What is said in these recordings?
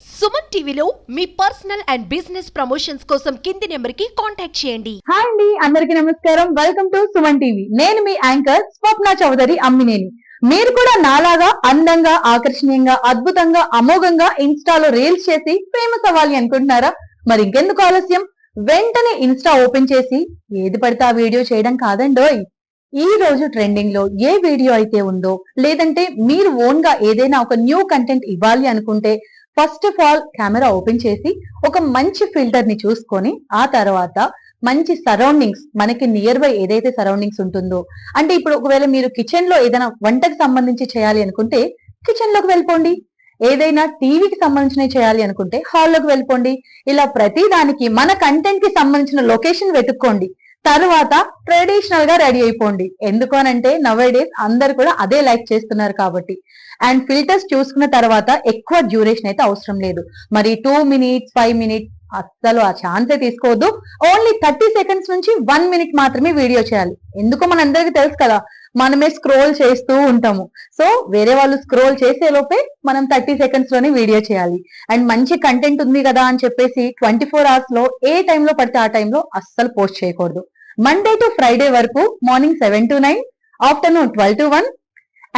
సుమన్ టీవీలో మీ personal and business promotions కోసం కింది నెంబర్ కి కాంటాక్ట్ చేయండి. హాయ్ అండి, అందరికీ నమస్కారం. Welcome to Suman TV. నేను మీ యాంకర్ స్వప్న చౌదరి అమ్మినేని. మీరు కూడా నాలాగా అందంగా, ఆకర్షణీయంగా, అద్భుతంగా, అమోఘంగా ఇన్స్టాలో రీల్స్ చేసి ఫేమస్ అవ్వాలి అనుకుంటున్నారా? మరి ఇంకెందుకు ఆలస్యం, వెంటనే ఇన్స్టా ఓపెన్ చేసి ఏది పడితే ఆ వీడియో చేయడం కాదండోయ్. ఈ రోజు ట్రెండింగ్ లో ఏ వీడియో అయితే ఉందో, లేదంటే మీరు ఓన్ గా ఏదైనా ఒక న్యూ కంటెంట్ ఇవ్వాలి అనుకుంటే first of all camera open చేసి ఒక మంచి ఫిల్టర్ ని చూసుకొని ఆ తర్వాత మంచి సరౌండింగ్స్, మనకి నియర్ బై ఏదైతే సరౌండింగ్స్ ఉంటుందో, అంటే ఇప్పుడు ఒకవేళ మీరు కిచెన్ లో ఏదైనా వంటకి సంబంధించి చేయాలి అనుకుంటే కిచెన్ లోకి వెళ్ళిపోండి, ఏదైనా టీవీకి సంబంధించినవి చేయాలి అనుకుంటే హాల్లోకి వెళ్ళిపోండి. ఇలా ప్రతి దానికి మన కంటెంట్ కి సంబంధించిన లొకేషన్ వెతుక్కోండి. తర్వాత ట్రెడిషనల్ గా రెడీ అయిపోండి. ఎందుకు అనంటే నవేడేస్ అందరు కూడా అదే లైక్ చేస్తున్నారు కాబట్టి. అండ్ ఫిల్టర్స్ చూసుకున్న తర్వాత ఎక్కువ డ్యూరేషన్ అయితే అవసరం లేదు. మరి 2 minutes 5 minutes అస్సలు ఆ ఛాన్సే తీసుకోవద్దు. ఓన్లీ 30 seconds నుంచి 1 minute మాత్రమే వీడియో చేయాలి. ఎందుకో మనందరికీ తెలుసు కదా, మనమే స్క్రోల్ చేస్తూ ఉంటాము. సో వేరే వాళ్ళు స్క్రోల్ చేసే లోపే మనం 30 seconds లోనే వీడియో చేయాలి. అండ్ మంచి కంటెంట్ ఉంది కదా అని చెప్పేసి 24 hours లో ఏ టైంలో పడితే ఆ టైంలో అస్సలు పోస్ట్ చేయకూడదు. మండే టు ఫ్రైడే వరకు morning 7 to 9, afternoon 12 to 1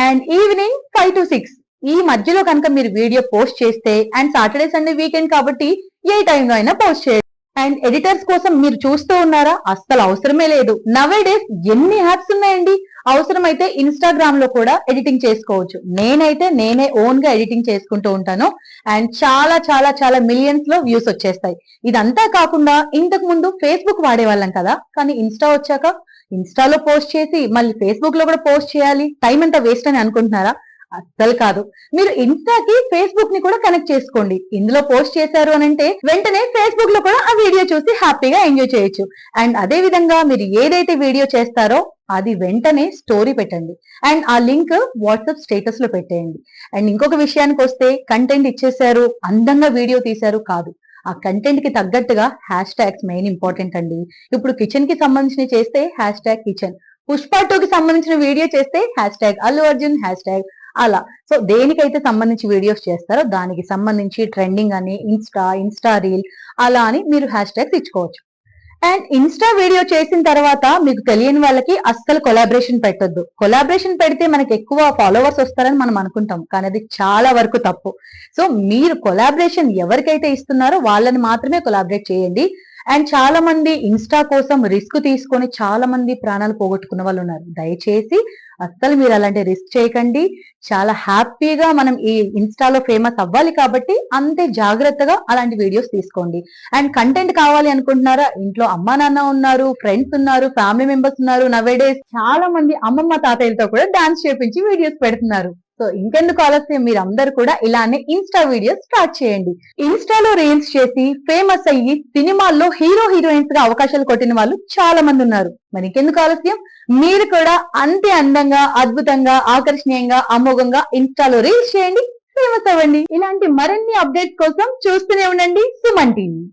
and evening 5 to 6 ఈ మధ్యలో కనుక మీరు వీడియో పోస్ట్ చేస్తే, అండ్ సాటర్డే సండే వీకెండ్ కాబట్టి ఏ టైంలో అయినా పోస్ట్ చేయండి. అండ్ ఎడిటర్స్ కోసం మీరు చూస్తూ ఉన్నారా? అస్సలు అవసరమే లేదు. నవేడేస్ ఎన్ని యాప్స్ ఉన్నాయండి. అవసరమైతే ఇన్స్టాగ్రామ్ లో కూడా ఎడిటింగ్ చేసుకోవచ్చు. నేనే ఓన్ గా ఎడిటింగ్ చేసుకుంటూ ఉంటాను. అండ్ చాలా చాలా చాలా మిలియన్స్ లో వ్యూస్ వచ్చేస్తాయి. ఇదంతా కాకుండా ఇంతకు ముందు ఫేస్బుక్ వాడేవాళ్ళం కదా, కానీ ఇన్స్టా వచ్చాక ఇన్స్టాలో పోస్ట్ చేసి మళ్ళీ ఫేస్బుక్ లో కూడా పోస్ట్ చేయాలి, టైం అంతా వేస్ట్ అని అనుకుంటున్నారా? అస్సలు కాదు. మీరు ఇన్స్టాకి ఫేస్బుక్ ని కూడా కనెక్ట్ చేసుకోండి. ఇందులో పోస్ట్ చేశారు అని అంటే వెంటనే ఫేస్బుక్ లో కూడా ఆ వీడియో చూసి హ్యాపీగా ఎంజాయ్ చేయొచ్చు. అండ్ అదే విధంగా మీరు ఏదైతే వీడియో చేస్తారో అది వెంటనే స్టోరీ పెట్టండి. అండ్ ఆ లింక్ వాట్సాప్ స్టేటస్ లో పెట్టేయండి. అండ్ ఇంకొక విషయానికి వస్తే, కంటెంట్ ఇచ్చేసారు, అందంగా వీడియో తీశారు కాదు, ఆ కంటెంట్ కి తగ్గట్టుగా హ్యాష్ ట్యాగ్స్ మెయిన్ ఇంపార్టెంట్ అండి. ఇప్పుడు కిచెన్ కి సంబంధించిన చేస్తే హ్యాష్ ట్యాగ్ కిచెన్, పుష్ప 2 కి సంబంధించిన వీడియో చేస్తే hash tag Allu Arjun, hash tag అలా. సో దేనికైతే సంబంధించి వీడియోస్ చేస్తారో దానికి సంబంధించి ట్రెండింగ్ అని ఇన్స్టా రీల్ అలా అని మీరు హ్యాష్ ట్యాగ్స్ ఇచ్చుకోవచ్చు. అండ్ ఇన్స్టా వీడియో చేసిన తర్వాత మీకు తెలియని వాళ్ళకి అస్సలు కొలాబరేషన్ పెట్టొద్దు. కొలాబరేషన్ పెడితే మనకి ఎక్కువ ఫాలోవర్స్ వస్తారని మనం అనుకుంటాం, కానీ అది చాలా వరకు తప్పు. సో మీరు కొలాబరేషన్ ఎవరికైతే ఇస్తున్నారో వాళ్ళని మాత్రమే కొలాబరేట్ చేయండి. అండ్ చాలా మంది ఇన్స్టా కోసం రిస్క్ తీసుకొని చాలా మంది ప్రాణాలు పోగొట్టుకున్న వాళ్ళు ఉన్నారు. దయచేసి అస్సలు మీరు అలాంటి రిస్క్ చేయకండి. చాలా హ్యాపీగా మనం ఈ ఇన్స్టాలో ఫేమస్ అవ్వాలి కాబట్టి అంతే జాగ్రత్తగా అలాంటి వీడియోస్ తీసుకోండి. అండ్ కంటెంట్ కావాలి అనుకుంటున్నారా? ఇంట్లో అమ్మా నాన్న ఉన్నారు, ఫ్రెండ్స్ ఉన్నారు, ఫ్యామిలీ మెంబర్స్ ఉన్నారు. నవేడేస్ చాలా మంది అమ్మమ్మ తాతయ్యలతో కూడా డాన్స్ చేపించి వీడియోస్ పెడుతున్నారు. సో ఇంకెందుకు ఆలస్యం, మీరు అందరు కూడా ఇలానే ఇన్స్టా వీడియోస్ స్టార్ట్ చేయండి. ఇన్స్టాలో రీల్స్ చేసి ఫేమస్ అయ్యి సినిమాల్లో హీరోయిన్స్ గా అవకాశాలు కొట్టిన వాళ్ళు చాలా మంది ఉన్నారు. మరి ఇంకెందుకు ఆలస్యం, మీరు కూడా అంతే అందంగా, అద్భుతంగా, ఆకర్షణీయంగా, అమోఘంగా ఇన్స్టాలో రీల్స్ చేయండి, ఫేమస్ అవ్వండి. ఇలాంటి మరిన్ని అప్డేట్స్ కోసం చూస్తూనే ఉండండి సుమన్ టీవీ.